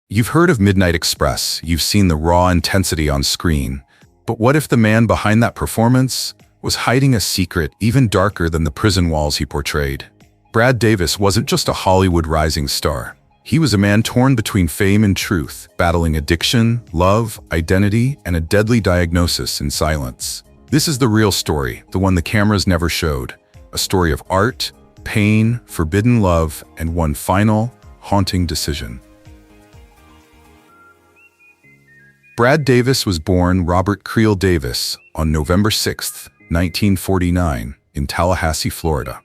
You've heard of Midnight Express, you've seen the raw intensity on screen, but what if the man behind that performance was hiding a secret even darker than the prison walls he portrayed? Brad Davis wasn't just a Hollywood rising star. He was a man torn between fame and truth, battling addiction, love, identity, and a deadly diagnosis in silence. This is the real story, the one the cameras never showed. A story of art, pain, forbidden love, and one final, haunting decision. Brad Davis was born Robert Creel Davis on November 6, 1949, in Tallahassee, Florida.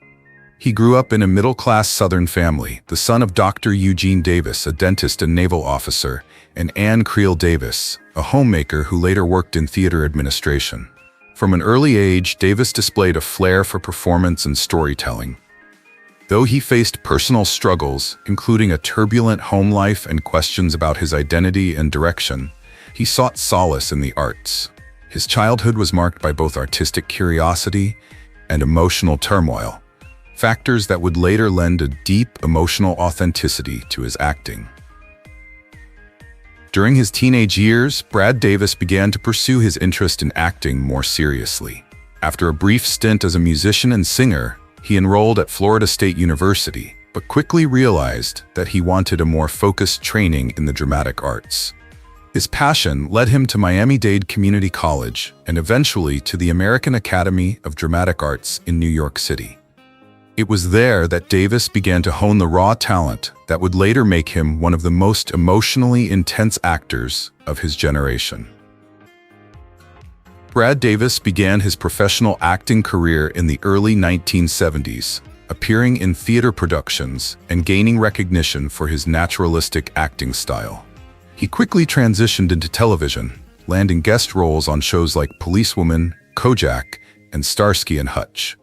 He grew up in a middle-class Southern family, the son of Dr. Eugene Davis, a dentist and naval officer, and Anne Creel Davis, a homemaker who later worked in theater administration. From an early age, Davis displayed a flair for performance and storytelling. Though he faced personal struggles, including a turbulent home life and questions about his identity and direction, he sought solace in the arts. His childhood was marked by both artistic curiosity and emotional turmoil, factors that would later lend a deep emotional authenticity to his acting. During his teenage years, Brad Davis began to pursue his interest in acting more seriously. After a brief stint as a musician and singer, he enrolled at Florida State University, but quickly realized that he wanted a more focused training in the dramatic arts. His passion led him to Miami-Dade Community College and eventually to the American Academy of Dramatic Arts in New York City. It was there that Davis began to hone the raw talent that would later make him one of the most emotionally intense actors of his generation. Brad Davis began his professional acting career in the early 1970s, appearing in theater productions and gaining recognition for his naturalistic acting style. He quickly transitioned into television, landing guest roles on shows like Policewoman, Kojak, and Starsky and Hutch.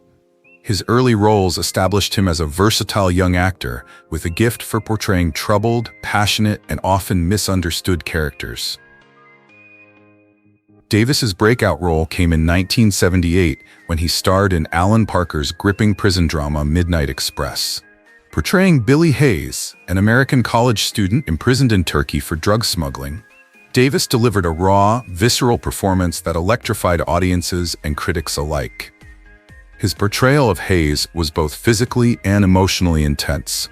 His early roles established him as a versatile young actor with a gift for portraying troubled, passionate, and often misunderstood characters. Davis's breakout role came in 1978 when he starred in Alan Parker's gripping prison drama Midnight Express. Portraying Billy Hayes, an American college student imprisoned in Turkey for drug smuggling, Davis delivered a raw, visceral performance that electrified audiences and critics alike. His portrayal of Hayes was both physically and emotionally intense,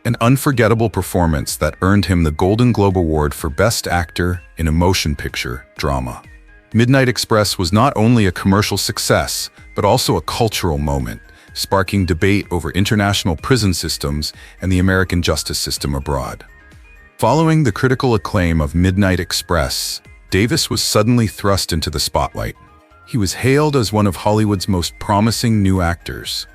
an unforgettable performance that earned him the Golden Globe Award for Best Actor in a Motion Picture Drama. Midnight Express was not only a commercial success, but also a cultural moment, sparking debate over international prison systems and the American justice system abroad. Following the critical acclaim of Midnight Express, Davis was suddenly thrust into the spotlight. He was hailed as one of Hollywood's most promising new actors.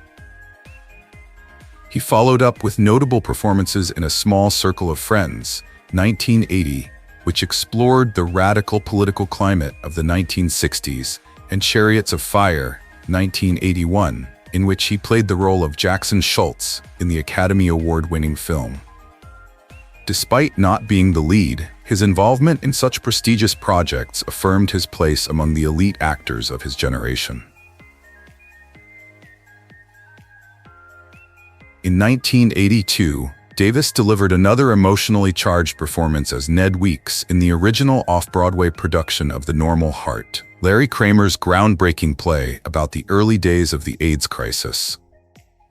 He followed up with notable performances in A Small Circle of Friends, 1980, which explored the radical political climate of the 1960s, and Chariots of Fire, 1981, in which he played the role of Jackson Schultz in the Academy Award-winning film. Despite not being the lead, his involvement in such prestigious projects affirmed his place among the elite actors of his generation. In 1982, Davis delivered another emotionally charged performance as Ned Weeks in the original off-Broadway production of The Normal Heart, Larry Kramer's groundbreaking play about the early days of the AIDS crisis.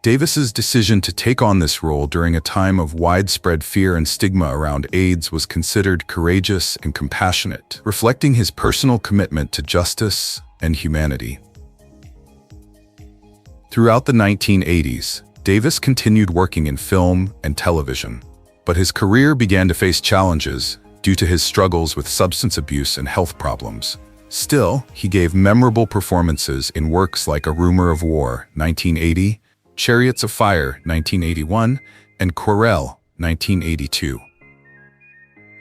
Davis's decision to take on this role during a time of widespread fear and stigma around AIDS was considered courageous and compassionate, reflecting his personal commitment to justice and humanity. Throughout the 1980s, Davis continued working in film and television, but his career began to face challenges due to his struggles with substance abuse and health problems. Still, he gave memorable performances in works like A Rumor of War, 1980, Chariots of Fire, 1981, and Querelle, 1982.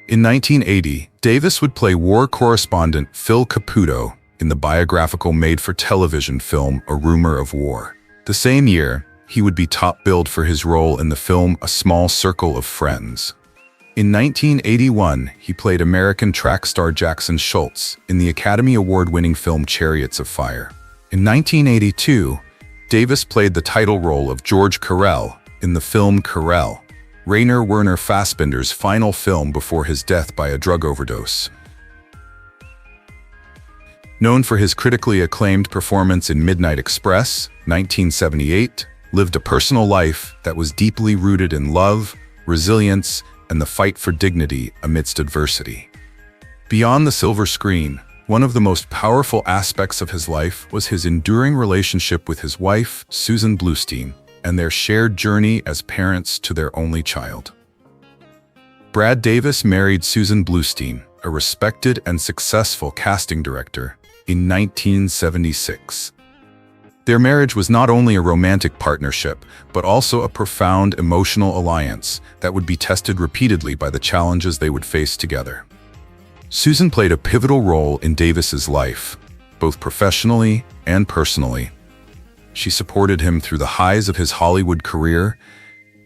In 1980, Davis would play war correspondent Phil Caputo in the biographical made-for-television film A Rumor of War. The same year, he would be top billed for his role in the film A Small Circle of Friends. In 1981, he played American track star Jackson Schultz in the Academy Award-winning film Chariots of Fire. In 1982, Davis played the title role of George Carell in the film Querelle. Rainer Werner Fassbinder's final film before his death by a drug overdose. Known for his critically acclaimed performance in Midnight Express, 1978, lived a personal life that was deeply rooted in love, resilience, and the fight for dignity amidst adversity. Beyond the silver screen, one of the most powerful aspects of his life was his enduring relationship with his wife, Susan Bluestein, and their shared journey as parents to their only child. Brad Davis married Susan Bluestein, a respected and successful casting director, in 1976. Their marriage was not only a romantic partnership, but also a profound emotional alliance that would be tested repeatedly by the challenges they would face together. Susan played a pivotal role in Davis's life, both professionally and personally. She supported him through the highs of his Hollywood career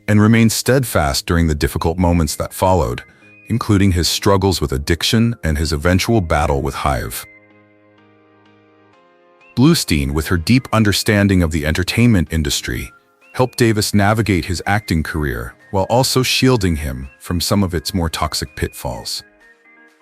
and remained steadfast during the difficult moments that followed, including his struggles with addiction and his eventual battle with HIV. Bluestein, with her deep understanding of the entertainment industry, helped Davis navigate his acting career while also shielding him from some of its more toxic pitfalls.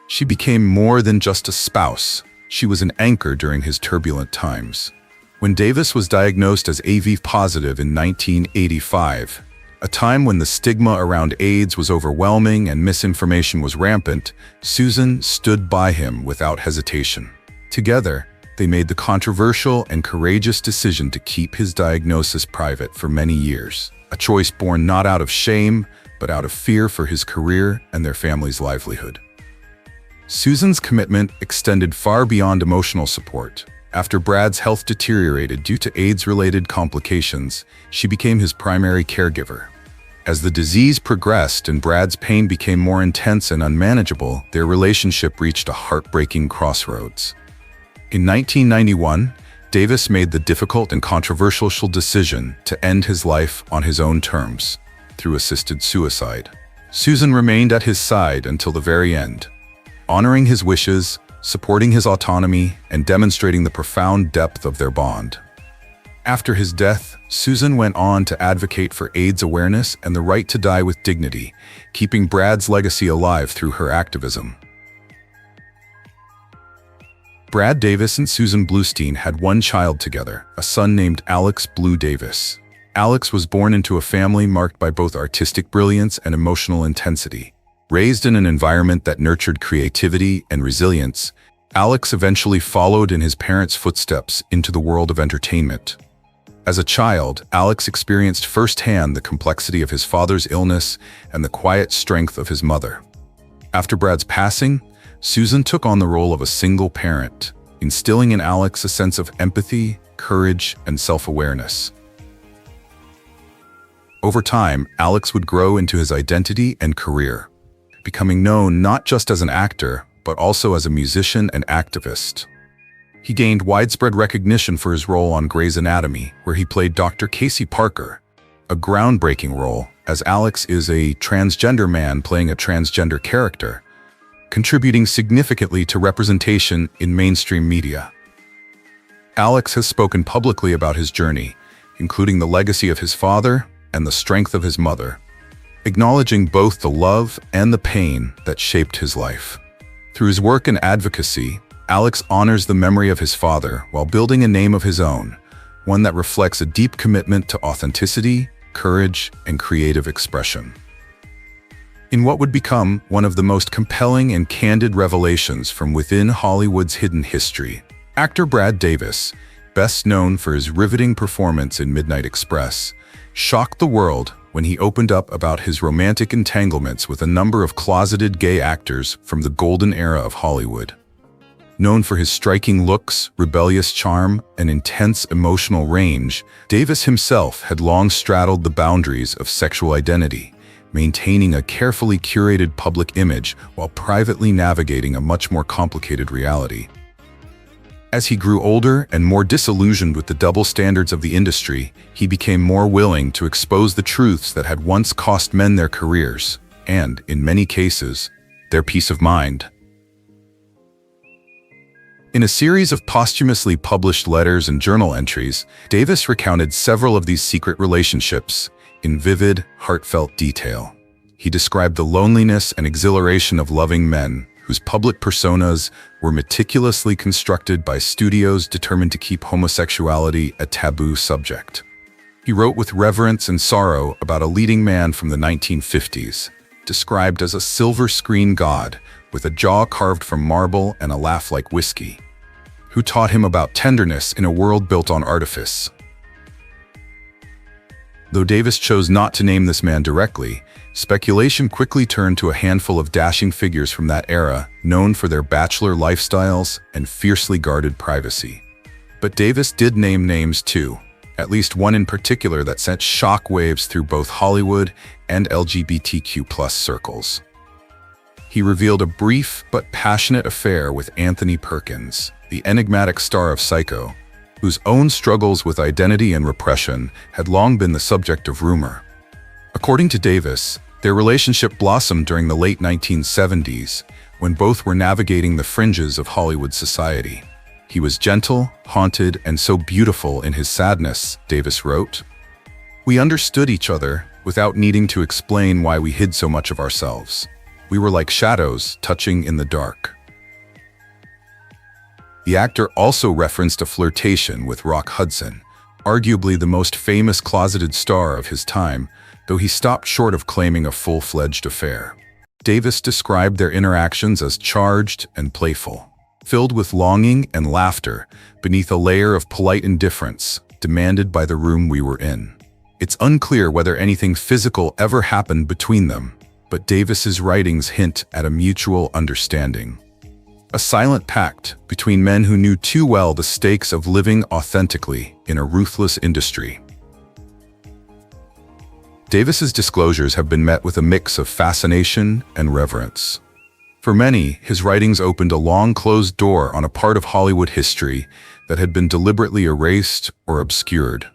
She became more than just a spouse. She was an anchor during his turbulent times. When Davis was diagnosed as HIV positive in 1985, a time when the stigma around AIDS was overwhelming and misinformation was rampant, Susan stood by him without hesitation. Together, they made the controversial and courageous decision to keep his diagnosis private for many years, a choice born not out of shame, but out of fear for his career and their family's livelihood. Susan's commitment extended far beyond emotional support. After Brad's health deteriorated due to AIDS-related complications, she became his primary caregiver. As the disease progressed and Brad's pain became more intense and unmanageable, their relationship reached a heartbreaking crossroads. In 1991, Davis made the difficult and controversial decision to end his life on his own terms, through assisted suicide. Susan remained at his side until the very end, honoring his wishes, supporting his autonomy, and demonstrating the profound depth of their bond. After his death, Susan went on to advocate for AIDS awareness and the right to die with dignity, keeping Brad's legacy alive through her activism. Brad Davis and Susan Bluestein had one child together, a son named Alex Blue Davis. Alex was born into a family marked by both artistic brilliance and emotional intensity. Raised in an environment that nurtured creativity and resilience, Alex eventually followed in his parents' footsteps into the world of entertainment. As a child, Alex experienced firsthand the complexity of his father's illness and the quiet strength of his mother. After Brad's passing, Susan took on the role of a single parent, instilling in Alex a sense of empathy, courage, and self-awareness. Over time, Alex would grow into his identity and career, becoming known not just as an actor, but also as a musician and activist. He gained widespread recognition for his role on Grey's Anatomy, where he played Dr. Casey Parker, a groundbreaking role, as Alex is a transgender man playing a transgender character, contributing significantly to representation in mainstream media. Alex has spoken publicly about his journey, including the legacy of his father and the strength of his mother, acknowledging both the love and the pain that shaped his life. Through his work and advocacy, Alex honors the memory of his father while building a name of his own, one that reflects a deep commitment to authenticity, courage, and creative expression. In what would become one of the most compelling and candid revelations from within Hollywood's hidden history, actor Brad Davis, best known for his riveting performance in Midnight Express, shocked the world when he opened up about his romantic entanglements with a number of closeted gay actors from the golden era of Hollywood. Known for his striking looks, rebellious charm, and intense emotional range, Davis himself had long straddled the boundaries of sexual identity, maintaining a carefully curated public image while privately navigating a much more complicated reality. As he grew older and more disillusioned with the double standards of the industry, he became more willing to expose the truths that had once cost men their careers, and, in many cases, their peace of mind. In a series of posthumously published letters and journal entries, Davis recounted several of these secret relationships in vivid, heartfelt detail. He described the loneliness and exhilaration of loving men whose public personas were meticulously constructed by studios determined to keep homosexuality a taboo subject. He wrote with reverence and sorrow about a leading man from the 1950s, described as a silver screen god with a jaw carved from marble and a laugh like whiskey, who taught him about tenderness in a world built on artifice. Though Davis chose not to name this man directly, speculation quickly turned to a handful of dashing figures from that era, known for their bachelor lifestyles and fiercely guarded privacy. But Davis did name names too, at least one in particular that sent shockwaves through both Hollywood and LGBTQ+ circles. He revealed a brief but passionate affair with Anthony Perkins, the enigmatic star of Psycho, whose own struggles with identity and repression had long been the subject of rumor. According to Davis, their relationship blossomed during the late 1970s, when both were navigating the fringes of Hollywood society. He was gentle, haunted, and so beautiful in his sadness, Davis wrote. We understood each other without needing to explain why we hid so much of ourselves. We were like shadows touching in the dark. The actor also referenced a flirtation with Rock Hudson, arguably the most famous closeted star of his time, though he stopped short of claiming a full-fledged affair. Davis described their interactions as charged and playful, filled with longing and laughter beneath a layer of polite indifference demanded by the room we were in. It's unclear whether anything physical ever happened between them, but Davis's writings hint at a mutual understanding. A silent pact between men who knew too well the stakes of living authentically in a ruthless industry. Davis's disclosures have been met with a mix of fascination and reverence. For many, his writings opened a long closed door on a part of Hollywood history that had been deliberately erased or obscured.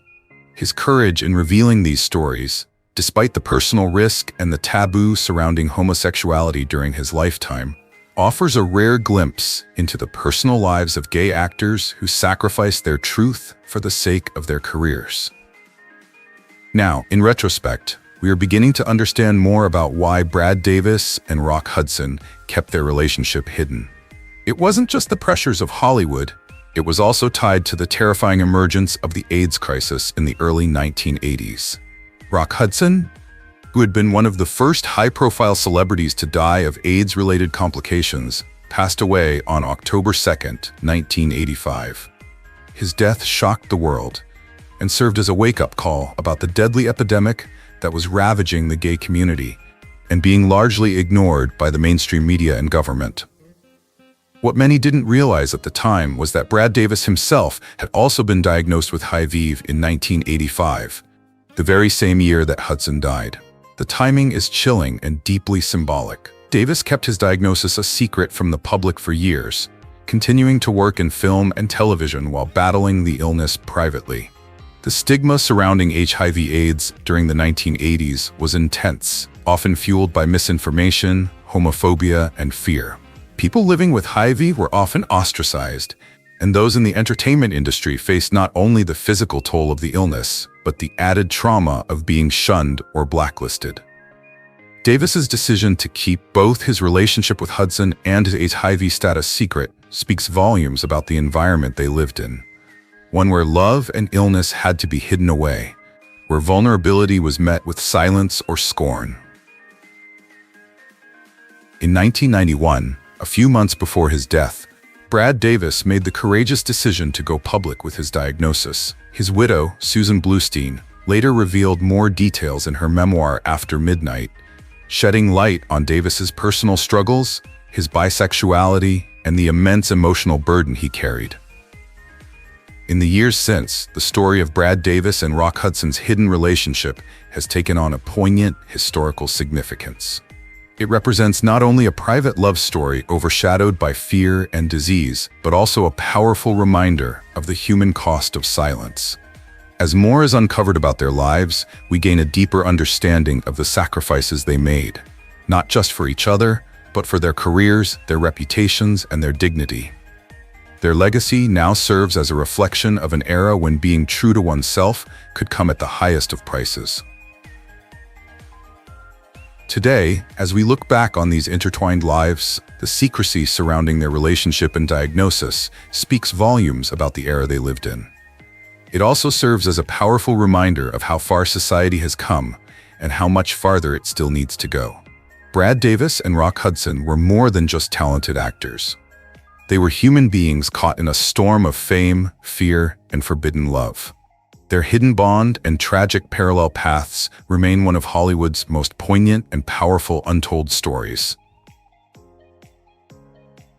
His courage in revealing these stories, despite the personal risk and the taboo surrounding homosexuality during his lifetime, offers a rare glimpse into the personal lives of gay actors who sacrificed their truth for the sake of their careers. Now, in retrospect, we are beginning to understand more about why Brad Davis and Rock Hudson kept their relationship hidden. It wasn't just the pressures of Hollywood, it was also tied to the terrifying emergence of the AIDS crisis in the early 1980s. Rock Hudson, who had been one of the first high-profile celebrities to die of AIDS-related complications, passed away on October 2, 1985. His death shocked the world and served as a wake-up call about the deadly epidemic that was ravaging the gay community and being largely ignored by the mainstream media and government. What many didn't realize at the time was that Brad Davis himself had also been diagnosed with HIV in 1985, the very same year that Hudson died. The timing is chilling and deeply symbolic. Davis kept his diagnosis a secret from the public for years, continuing to work in film and television while battling the illness privately. The stigma surrounding HIV/AIDS during the 1980s was intense, often fueled by misinformation, homophobia, and fear. People living with HIV were often ostracized, and those in the entertainment industry faced not only the physical toll of the illness, but the added trauma of being shunned or blacklisted. Davis's decision to keep both his relationship with Hudson and his HIV status secret speaks volumes about the environment they lived in. One where love and illness had to be hidden away, where vulnerability was met with silence or scorn. In 1991, a few months before his death, Brad Davis made the courageous decision to go public with his diagnosis. His widow, Susan Bluestein, later revealed more details in her memoir After Midnight, shedding light on Davis's personal struggles, his bisexuality, and the immense emotional burden he carried. In the years since, the story of Brad Davis and Rock Hudson's hidden relationship has taken on a poignant historical significance. It represents not only a private love story overshadowed by fear and disease, but also a powerful reminder of the human cost of silence. As more is uncovered about their lives, we gain a deeper understanding of the sacrifices they made, not just for each other, but for their careers, their reputations, and their dignity. Their legacy now serves as a reflection of an era when being true to oneself could come at the highest of prices. Today, as we look back on these intertwined lives, the secrecy surrounding their relationship and diagnosis speaks volumes about the era they lived in. It also serves as a powerful reminder of how far society has come and how much farther it still needs to go. Brad Davis and Rock Hudson were more than just talented actors. They were human beings caught in a storm of fame, fear, and forbidden love. Their hidden bond and tragic parallel paths remain one of Hollywood's most poignant and powerful untold stories.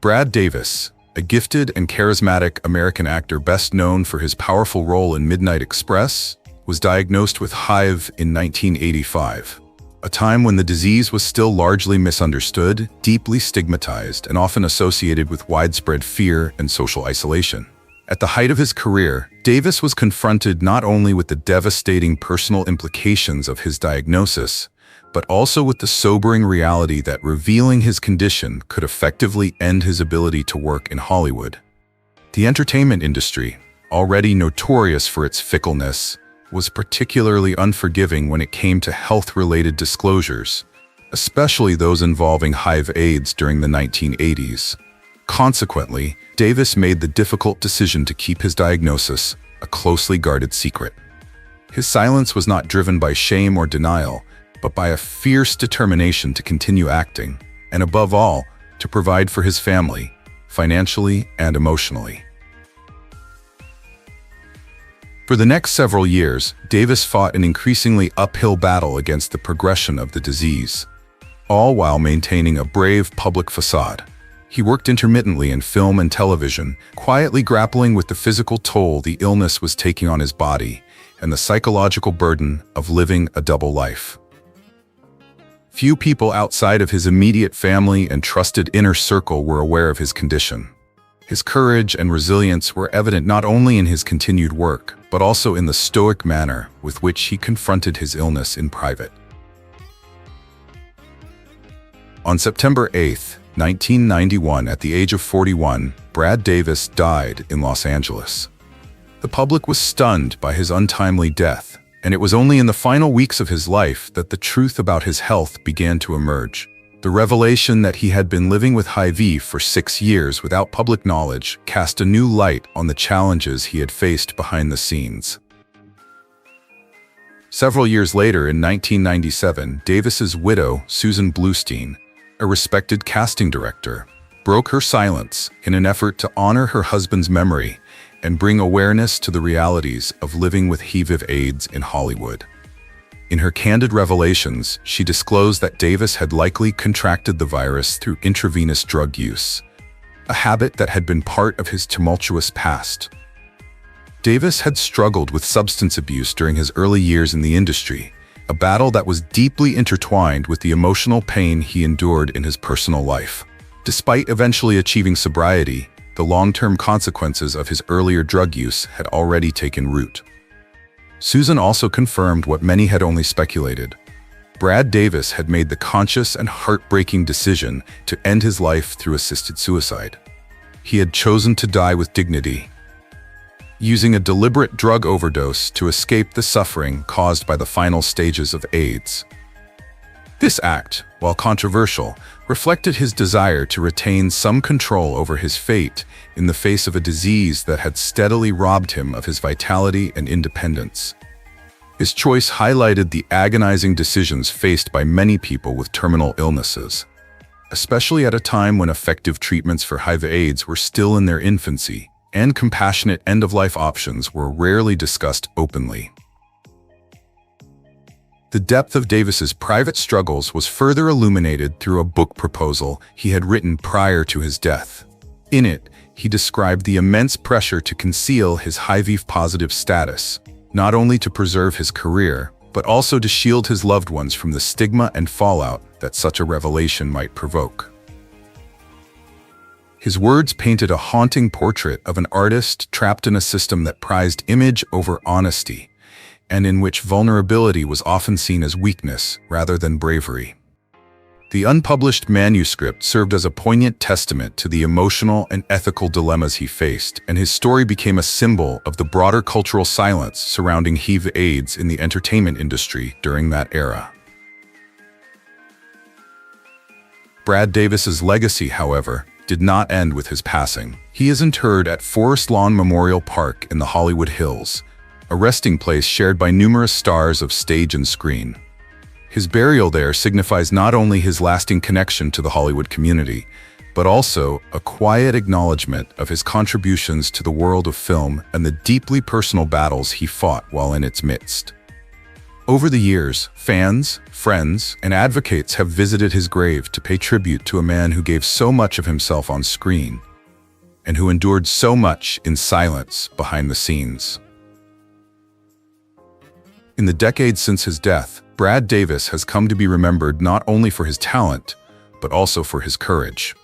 Brad Davis, a gifted and charismatic American actor best known for his powerful role in Midnight Express, was diagnosed with HIV in 1985, a time when the disease was still largely misunderstood, deeply stigmatized, and often associated with widespread fear and social isolation. At the height of his career, Davis was confronted not only with the devastating personal implications of his diagnosis, but also with the sobering reality that revealing his condition could effectively end his ability to work in Hollywood. The entertainment industry, already notorious for its fickleness, was particularly unforgiving when it came to health-related disclosures, especially those involving HIV/AIDS during the 1980s. Consequently, Davis made the difficult decision to keep his diagnosis a closely guarded secret. His silence was not driven by shame or denial, but by a fierce determination to continue acting, and above all, to provide for his family, financially and emotionally. For the next several years, Davis fought an increasingly uphill battle against the progression of the disease, all while maintaining a brave public facade. He worked intermittently in film and television, quietly grappling with the physical toll the illness was taking on his body and the psychological burden of living a double life. Few people outside of his immediate family and trusted inner circle were aware of his condition. His courage and resilience were evident not only in his continued work, but also in the stoic manner with which he confronted his illness in private. On September 8, 1991, at the age of 41, Brad Davis died in Los Angeles. The public was stunned by his untimely death, and it was only in the final weeks of his life that the truth about his health began to emerge. The revelation that he had been living with HIV for 6 years without public knowledge cast a new light on the challenges he had faced behind the scenes. Several years later, in 1997, Davis's widow, Susan Bluestein, a respected casting director, broke her silence in an effort to honor her husband's memory and bring awareness to the realities of living with HIV/AIDS in Hollywood. In her candid revelations, she disclosed that Davis had likely contracted the virus through intravenous drug use, a habit that had been part of his tumultuous past. Davis had struggled with substance abuse during his early years in the industry, a battle that was deeply intertwined with the emotional pain he endured in his personal life. Despite eventually achieving sobriety, the long-term consequences of his earlier drug use had already taken root. Susan also confirmed what many had only speculated. Brad Davis had made the conscious and heartbreaking decision to end his life through assisted suicide. He had chosen to die with dignity, using a deliberate drug overdose to escape the suffering caused by the final stages of AIDS. This act, while controversial, reflected his desire to retain some control over his fate in the face of a disease that had steadily robbed him of his vitality and independence. His choice highlighted the agonizing decisions faced by many people with terminal illnesses, especially at a time when effective treatments for HIV/AIDS were still in their infancy, and compassionate end-of-life options were rarely discussed openly. The depth of Davis's private struggles was further illuminated through a book proposal he had written prior to his death. In it, he described the immense pressure to conceal his HIV-positive status, not only to preserve his career, but also to shield his loved ones from the stigma and fallout that such a revelation might provoke. His words painted a haunting portrait of an artist trapped in a system that prized image over honesty, and in which vulnerability was often seen as weakness rather than bravery. The unpublished manuscript served as a poignant testament to the emotional and ethical dilemmas he faced, and his story became a symbol of the broader cultural silence surrounding HIV/AIDS in the entertainment industry during that era. Brad Davis's legacy, however, did not end with his passing. He is interred at Forest Lawn Memorial Park in the Hollywood Hills, a resting place shared by numerous stars of stage and screen. His burial there signifies not only his lasting connection to the Hollywood community, but also a quiet acknowledgement of his contributions to the world of film and the deeply personal battles he fought while in its midst. Over the years, fans, friends, and advocates have visited his grave to pay tribute to a man who gave so much of himself on screen and who endured so much in silence behind the scenes. In the decades since his death, Brad Davis has come to be remembered not only for his talent, but also for his courage.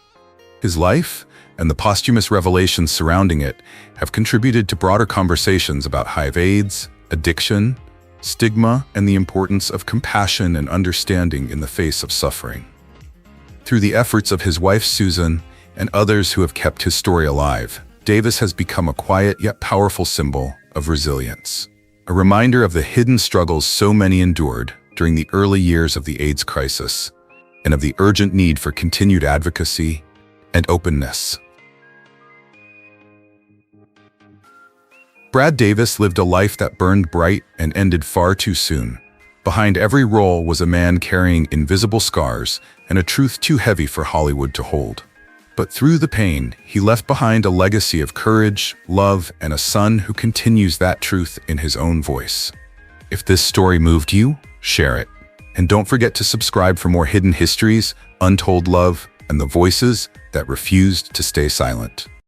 His life and the posthumous revelations surrounding it have contributed to broader conversations about HIV/AIDS, addiction, stigma, and the importance of compassion and understanding in the face of suffering. Through the efforts of his wife Susan and others who have kept his story alive, Davis has become a quiet yet powerful symbol of resilience, a reminder of the hidden struggles so many endured during the early years of the AIDS crisis, and of the urgent need for continued advocacy and openness. Brad Davis lived a life that burned bright and ended far too soon. Behind every role was a man carrying invisible scars and a truth too heavy for Hollywood to hold. But through the pain, he left behind a legacy of courage, love, and a son who continues that truth in his own voice. If this story moved you, share it. And don't forget to subscribe for more hidden histories, untold love, and the voices that refused to stay silent.